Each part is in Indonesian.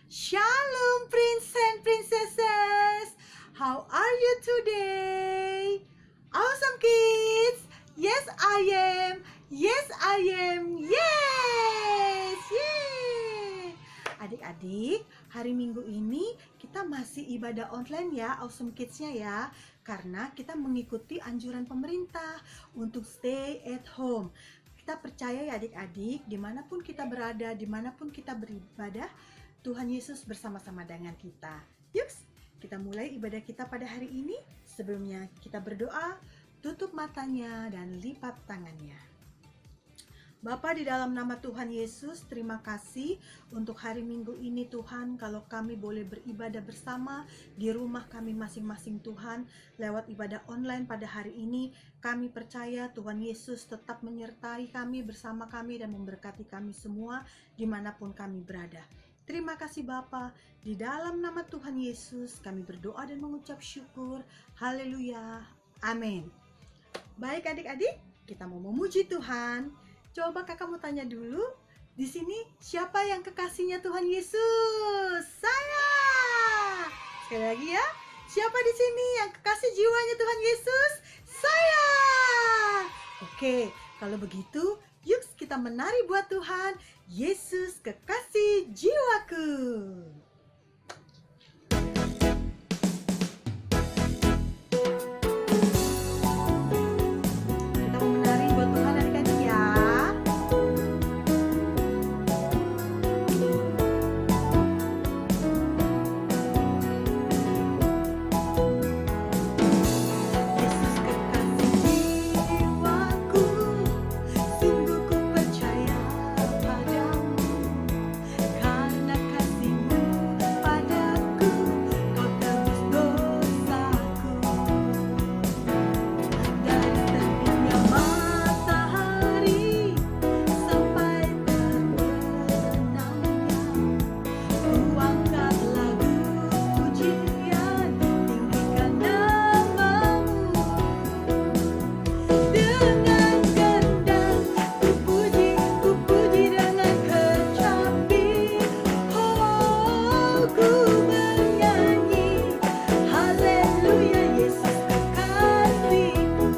Shalom, Prince and Princesses! How are you today? Awesome kids! Yes, I am! Yes, I am! Yes! Yay! Adik-adik, hari Minggu ini kita masih ibadah online ya, Awesome Kids-nya ya. Karena kita mengikuti anjuran pemerintah untuk stay at home. Kita percaya ya adik-adik, dimanapun kita berada, dimanapun kita beribadah, Tuhan Yesus bersama-sama dengan kita. Yuk, kita mulai ibadah kita pada hari ini. Sebelumnya kita berdoa, tutup matanya dan lipat tangannya. Bapa, di dalam nama Tuhan Yesus, terima kasih untuk hari Minggu ini Tuhan, kalau kami boleh beribadah bersama di rumah kami masing-masing Tuhan, lewat ibadah online pada hari ini. Kami percaya Tuhan Yesus tetap menyertai kami, bersama kami, dan memberkati kami semua dimanapun kami berada. Terima kasih Bapa, di dalam nama Tuhan Yesus kami berdoa dan mengucap syukur. Haleluya, amin. Baik adik-adik, kita mau memuji Tuhan. Coba kakak mau tanya dulu, di sini siapa yang kekasihnya Tuhan Yesus? Saya. Sekali lagi ya, siapa di sini yang kekasih jiwanya Tuhan Yesus? Saya. Oke, kalau begitu, yuk kita menari buat Tuhan. Yesus kekasih jiwaku. Kita mau menari buat Tuhan adik-adik ya. Yesus kekasih jiwaku, sungguh ku percaya padamu. Karena kasih-Mu padaku, Kau tebus dosaku. Dari terbitnya matahari sampai terbenamnya, ku angkat lagu pujian, tinggikan nama-Mu. Dengan gendang ku puji dengan kecapi. Oh, ku bernyanyi, haleluya, Yesus kekasihku.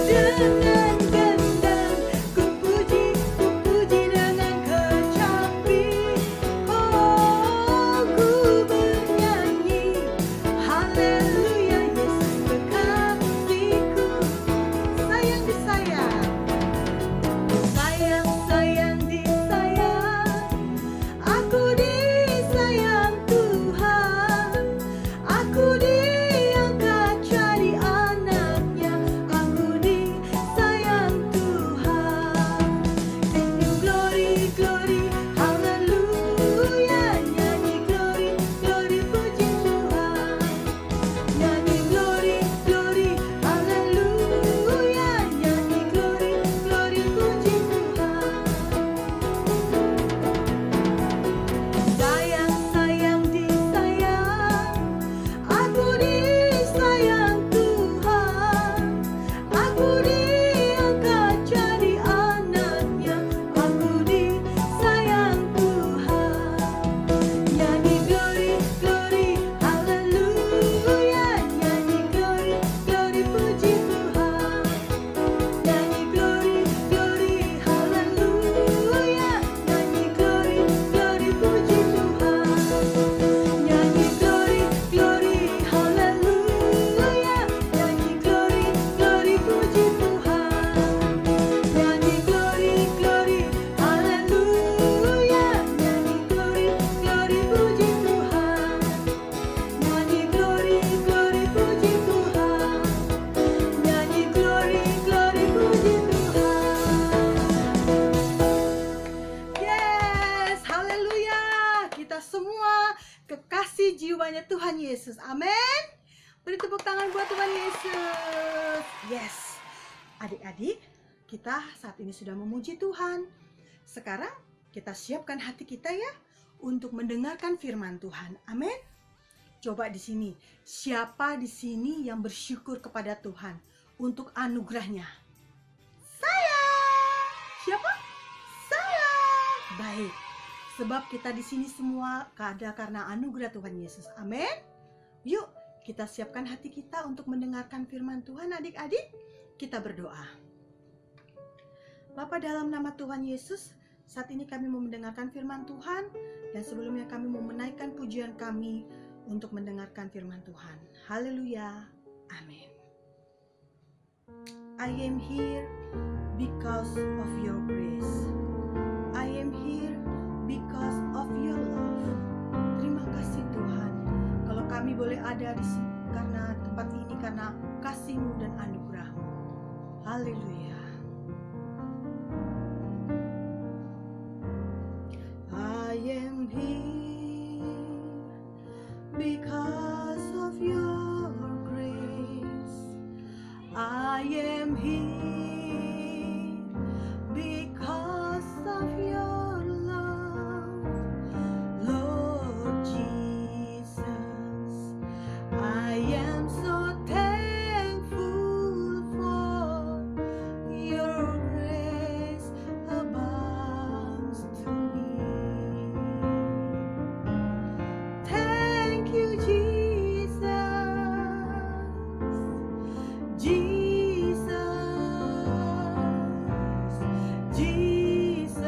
Dengan gendang ku puji dengan kecapi. Oh, ku bernyanyi, haleluya, Yesus kekasihku. Sayang disayang, sayang disayang, aku disayang Tuhan. Aku diangkat jadi anaknya, aku disayang Tuhan. Sing glory, glory, haleluya, nyanyi glory, glory, puji Tuhan. Nyanyi glory, glory, haleluya, nyanyi glory, glory, puji Tuhan. Sayang disayang, aku disayang Tuhan. Aku diangkat jadi anaknya, aku disayang Tuhan. Nyanyi glory, glory, haleluya, nyanyi glory, glory, puji Tuhan. Nyanyi glory, glory, haleluya, nyanyi glory, glory, puji Tuhan. Nyanyi glory, glory, haleluya, nyanyi glory, glory, puji Tuhan. Nyanyi glory, glory, haleluya, nyanyi glory, glory, puji Tuhan. Nyanyi glory, glory, puji Tuhan. Nyanyi glory, glory, puji Tuhan. Yes, haleluya. Kita semua kekasih jiwanya Tuhan Yesus. Amin. Beri tepuk tangan buat Tuhan Yesus. Yes. Adik-adik, kita saat ini sudah memuji Tuhan. Sekarang kita siapkan hati kita ya untuk mendengarkan firman Tuhan. Amin. Coba di sini, siapa di sini yang bersyukur kepada Tuhan untuk anugerahnya? Saya. Siapa? Saya. Baik. Sebab kita di sini semua ada karena anugerah Tuhan Yesus. Amin. Yuk, kita siapkan hati kita untuk mendengarkan firman Tuhan adik-adik. Kita berdoa. Bapa, dalam nama Tuhan Yesus, saat ini kami mau mendengarkan firman Tuhan. Dan sebelumnya kami mau menaikkan pujian kami untuk mendengarkan firman Tuhan. Haleluya. Amin. I am here because of your grace. I am here because of your love. Terima kasih Tuhan. Kalau kami boleh ada di sini karena tempat ini karena kasih-Mu dan anugerah-Mu. Haleluya. I am here because of your grace. I am here because of your love, Lord Jesus. I am so thankful for your grace abounds to me. Thank you, Jesus. Jesus, Jesus,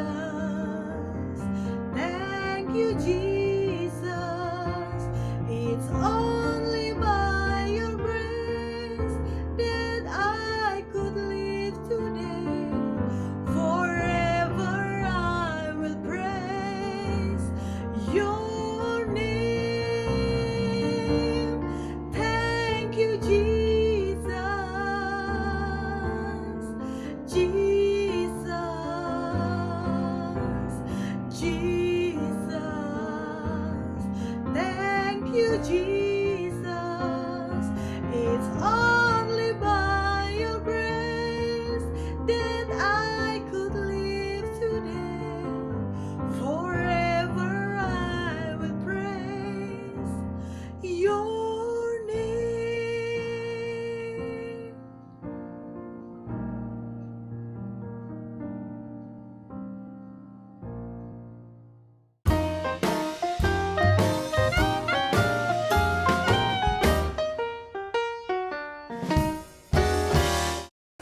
thank you, Jesus. It's only by your grace that I could live today. Forever I will praise your name. Thank you, Jesus. Jesus, Jesus, thank you, Jesus. It's only by your grace that I could live today. Forever I will praise your name.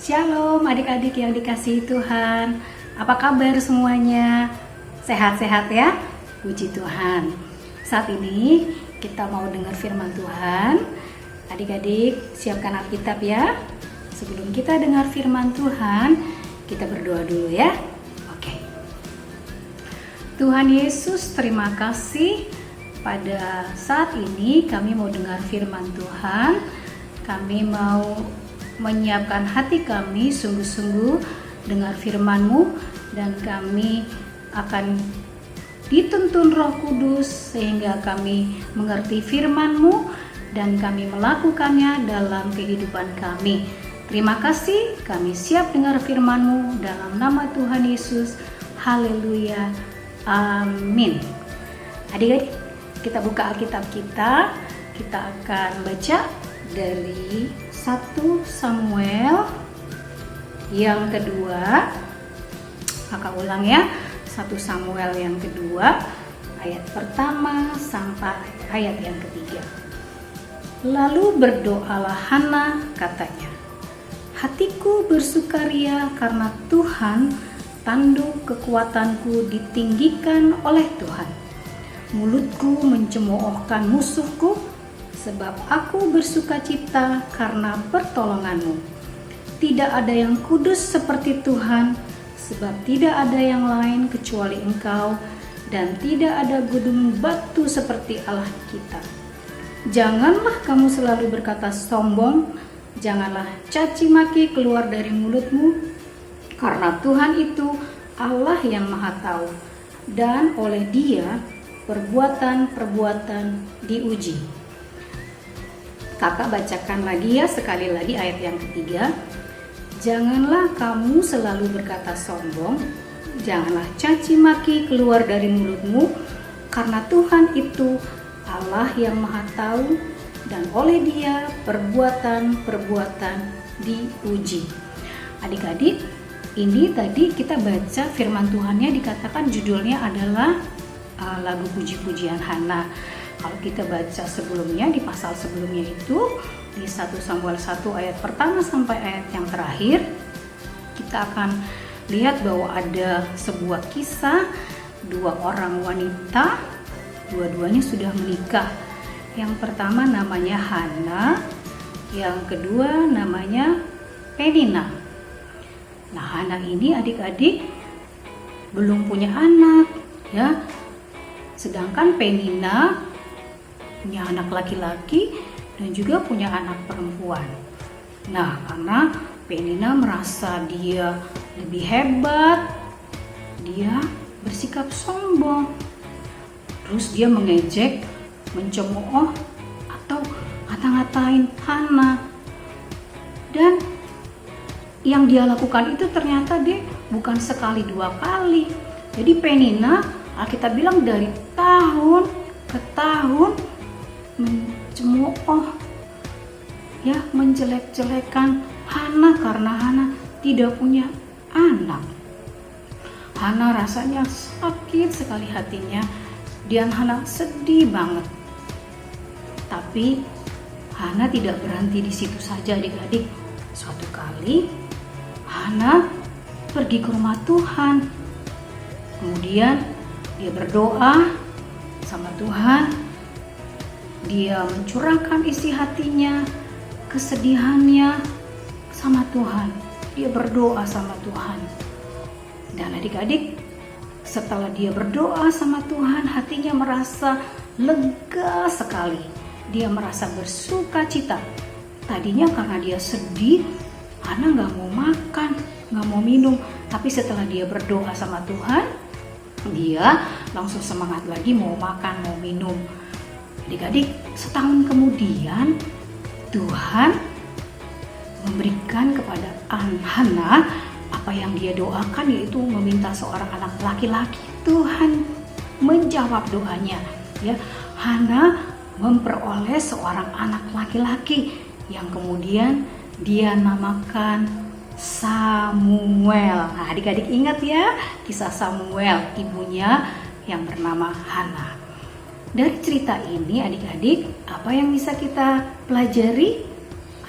Shalom adik-adik yang dikasihi Tuhan. Apa kabar semuanya? Sehat-sehat ya? Puji Tuhan. Saat ini kita mau dengar firman Tuhan. Adik-adik siapkan Alkitab ya. Sebelum kita dengar firman Tuhan, kita berdoa dulu ya. Oke. Tuhan Yesus, terima kasih. Pada saat ini kami mau dengar firman Tuhan. Kami mau menyiapkan hati kami sungguh-sungguh dengar firman-Mu, dan kami akan dituntun Roh Kudus sehingga kami mengerti firman-Mu dan kami melakukannya dalam kehidupan kami. Terima kasih, kami siap dengar firman-Mu dalam nama Tuhan Yesus. Haleluya. Amin. Adik-adik, kita buka Alkitab kita. Kita akan baca dari 1 Samuel yang kedua. Maka ulang ya, 1 Samuel yang kedua ayat pertama sampai ayat yang ketiga. Lalu berdoalah Hana, katanya, hatiku bersukaria karena Tuhan, tanduk kekuatanku ditinggikan oleh Tuhan. Mulutku mencemoohkan musuhku, sebab aku bersukacita karena pertolongan-Mu. Tidak ada yang kudus seperti Tuhan, sebab tidak ada yang lain kecuali Engkau, dan tidak ada gunung batu seperti Allah kita. Janganlah kamu selalu berkata sombong, janganlah caci maki keluar dari mulutmu, karena Tuhan itu Allah yang Maha Tahu, dan oleh Dia perbuatan-perbuatan diuji. Kakak bacakan lagi ya, sekali lagi ayat yang ketiga. Janganlah kamu selalu berkata sombong, janganlah caci maki keluar dari mulutmu, karena Tuhan itu Allah yang Maha Tahu, dan oleh Dia perbuatan-perbuatan diuji. Adik-adik, ini tadi kita baca firman Tuhannya, dikatakan judulnya adalah lagu puji-pujian Hana. Kalau kita baca sebelumnya, di pasal sebelumnya itu di 1 Samuel 1 ayat pertama sampai ayat yang terakhir, kita akan lihat bahwa ada sebuah kisah 2 orang wanita, dua-duanya sudah menikah. Yang pertama namanya Hana, yang kedua namanya Penina. Nah, Hana ini adik-adik belum punya anak, ya. Sedangkan Penina punya anak laki-laki dan juga punya anak perempuan. Nah, karena Penina merasa dia lebih hebat, dia bersikap sombong. Terus dia mengejek, mencemooh atau ngata-ngatain Hana. Dan yang dia lakukan itu ternyata dia bukan sekali 2 kali. Jadi Penina, Alkitab bilang dari tahun ke tahun mencemooh, ya, menjelek-jelekan Hana karena Hana tidak punya anak. Hana rasanya sakit sekali hatinya dan Hana sedih banget. Tapi Hana tidak berhenti di situ saja, adik-adik. Suatu kali Hana pergi ke rumah Tuhan. Kemudian dia berdoa sama Tuhan. Dia mencurahkan isi hatinya, kesedihannya sama Tuhan. Dia berdoa sama Tuhan. Dan adik-adik, setelah dia berdoa sama Tuhan, hatinya merasa lega sekali. Dia merasa bersuka cita. Tadinya karena dia sedih, Hana gak mau makan, gak mau minum. Tapi setelah dia berdoa sama Tuhan, dia langsung semangat lagi mau makan, mau minum. Adik-adik, setahun kemudian Tuhan memberikan kepada Hana apa yang dia doakan, yaitu meminta seorang anak laki-laki. Tuhan menjawab doanya, ya. Hana memperoleh seorang anak laki-laki yang kemudian dia namakan Samuel. Nah, adik-adik ingat ya kisah Samuel, ibunya yang bernama Hana. Dari cerita ini adik-adik, apa yang bisa kita pelajari?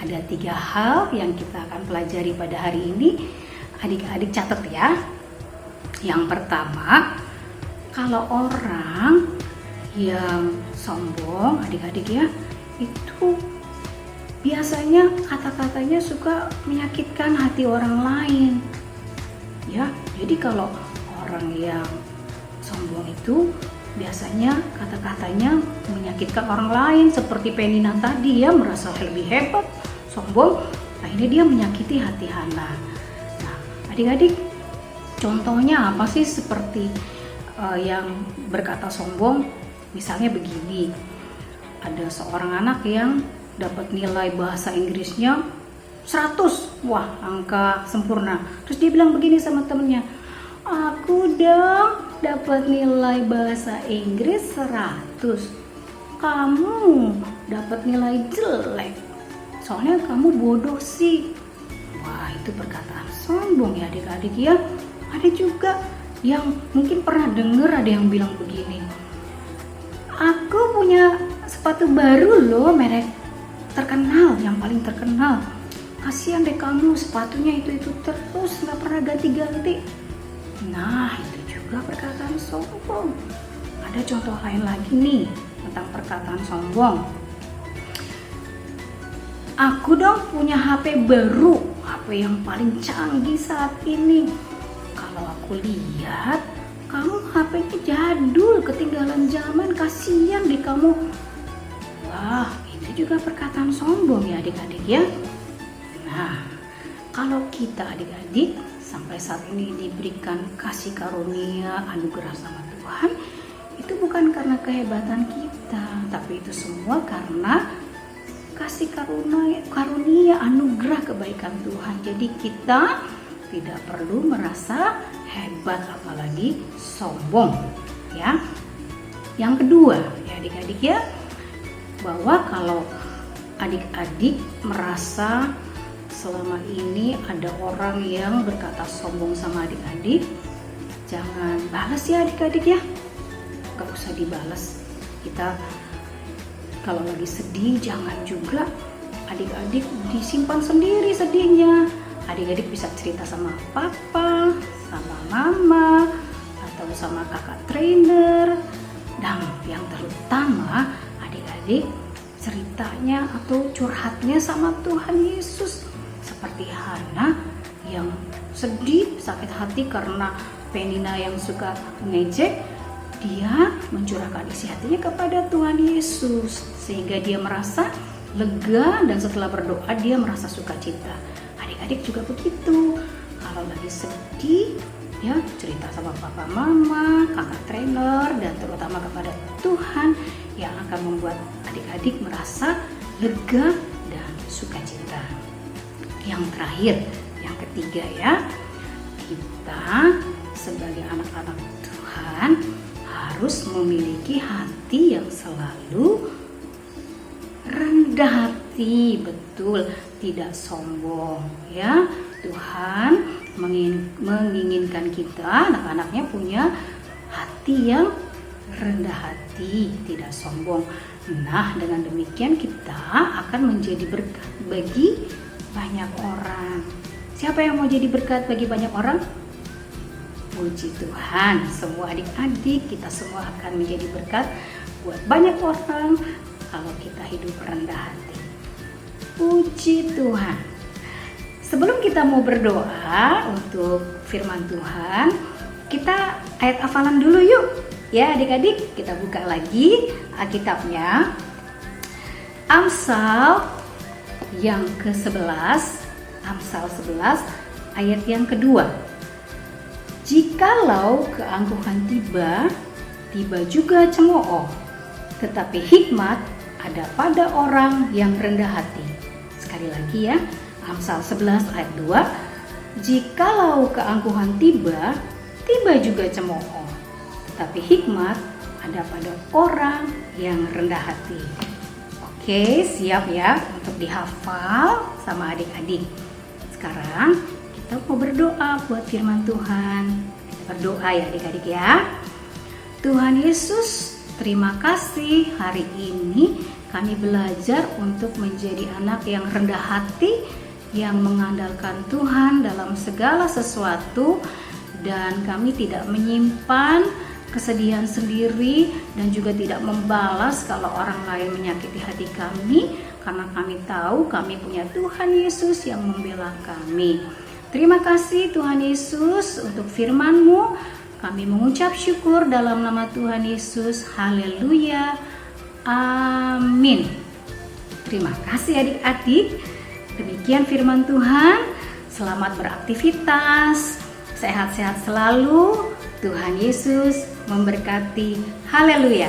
Ada 3 hal yang kita akan pelajari pada hari ini. Adik-adik catat ya. Yang pertama, kalau orang yang sombong, adik-adik ya, itu biasanya kata-katanya suka menyakitkan hati orang lain. Ya, jadi kalau orang yang sombong itu biasanya kata-katanya menyakitkan orang lain, seperti Penina tadi, ya, merasa lebih hebat, sombong, akhirnya dia menyakiti hati Hana. Nah, adik-adik, contohnya apa sih seperti yang berkata sombong? Misalnya begini, ada seorang anak yang dapat nilai bahasa Inggrisnya 100, wah, angka sempurna. Terus dia bilang begini sama temennya, aku dong dapat nilai bahasa Inggris 100, kamu dapat nilai jelek, soalnya kamu bodoh sih. Wah, itu perkataan sombong ya adik-adik ya. Ada juga yang mungkin pernah dengar ada yang bilang begini, aku punya sepatu baru loh, merek terkenal, yang paling terkenal, kasihan deh kamu, sepatunya itu terus nggak pernah ganti-ganti. Nah, itu juga perkataan sombong. Ada contoh lain lagi nih tentang perkataan sombong. Aku dong punya HP baru, HP yang paling canggih saat ini. Kalau aku lihat, kamu HP-nya jadul, ketinggalan zaman, kasihan deh kamu. Wah, itu juga perkataan sombong ya adik-adik ya. Nah, kalau kita adik-adik sampai saat ini diberikan kasih karunia, anugerah sama Tuhan, itu bukan karena kehebatan kita, tapi itu semua karena kasih karunia, anugerah kebaikan Tuhan. Jadi kita tidak perlu merasa hebat apalagi sombong, ya. Yang kedua, ya adik-adik ya, bahwa kalau adik-adik merasa selama ini ada orang yang berkata sombong sama adik-adik, jangan balas ya adik-adik ya. gak usah dibalas. Kita kalau lagi sedih jangan juga adik-adik disimpan sendiri sedihnya. Adik-adik bisa cerita sama papa, sama mama, atau sama kakak trainer. Dan yang terutama adik-adik ceritanya atau curhatnya sama Tuhan Yesus. Seperti Hana yang sedih, sakit hati karena Penina yang suka ngejek, dia mencurahkan isi hatinya kepada Tuhan Yesus sehingga dia merasa lega, dan setelah berdoa dia merasa sukacita. Adik-adik juga begitu, kalau lagi sedih ya cerita sama papa mama, kakak trainer, dan terutama kepada Tuhan yang akan membuat adik-adik merasa lega dan sukacita. Yang terakhir, yang ketiga ya, kita sebagai anak-anak Tuhan harus memiliki hati yang selalu rendah hati, betul, tidak sombong ya. Tuhan menginginkan kita anak-anaknya punya hati yang rendah hati, tidak sombong. Nah, dengan demikian kita akan menjadi berkat bagi banyak orang. Siapa yang mau jadi berkat bagi banyak orang? Puji Tuhan, semua adik-adik kita semua akan menjadi berkat buat banyak orang kalau kita hidup rendah hati. Puji Tuhan. Sebelum kita mau berdoa untuk firman Tuhan, kita ayat hafalan dulu yuk. Ya adik-adik, kita buka lagi Alkitabnya. Amsal yang ke-11, Amsal 11 ayat yang kedua. Jikalau keangkuhan tiba, tiba juga cemooh, tetapi hikmat ada pada orang yang rendah hati. Sekali lagi ya, Amsal 11 ayat 2. Jikalau keangkuhan tiba, tiba juga cemooh, tetapi hikmat ada pada orang yang rendah hati. Oke, siap ya untuk dihafal sama adik-adik. Sekarang kita mau berdoa buat firman Tuhan. Kita berdoa ya adik-adik ya. Tuhan Yesus, terima kasih hari ini kami belajar untuk menjadi anak yang rendah hati, yang mengandalkan Tuhan dalam segala sesuatu, dan kami tidak menyimpan kesedihan sendiri dan juga tidak membalas kalau orang lain menyakiti hati kami, karena kami tahu kami punya Tuhan Yesus yang membela kami. Terima kasih Tuhan Yesus untuk firman-Mu. Kami mengucap syukur dalam nama Tuhan Yesus. Haleluya. Amin. Terima kasih adik-adik. Demikian firman Tuhan. Selamat beraktivitas. Sehat-sehat selalu. Tuhan Yesus memberkati. Haleluya.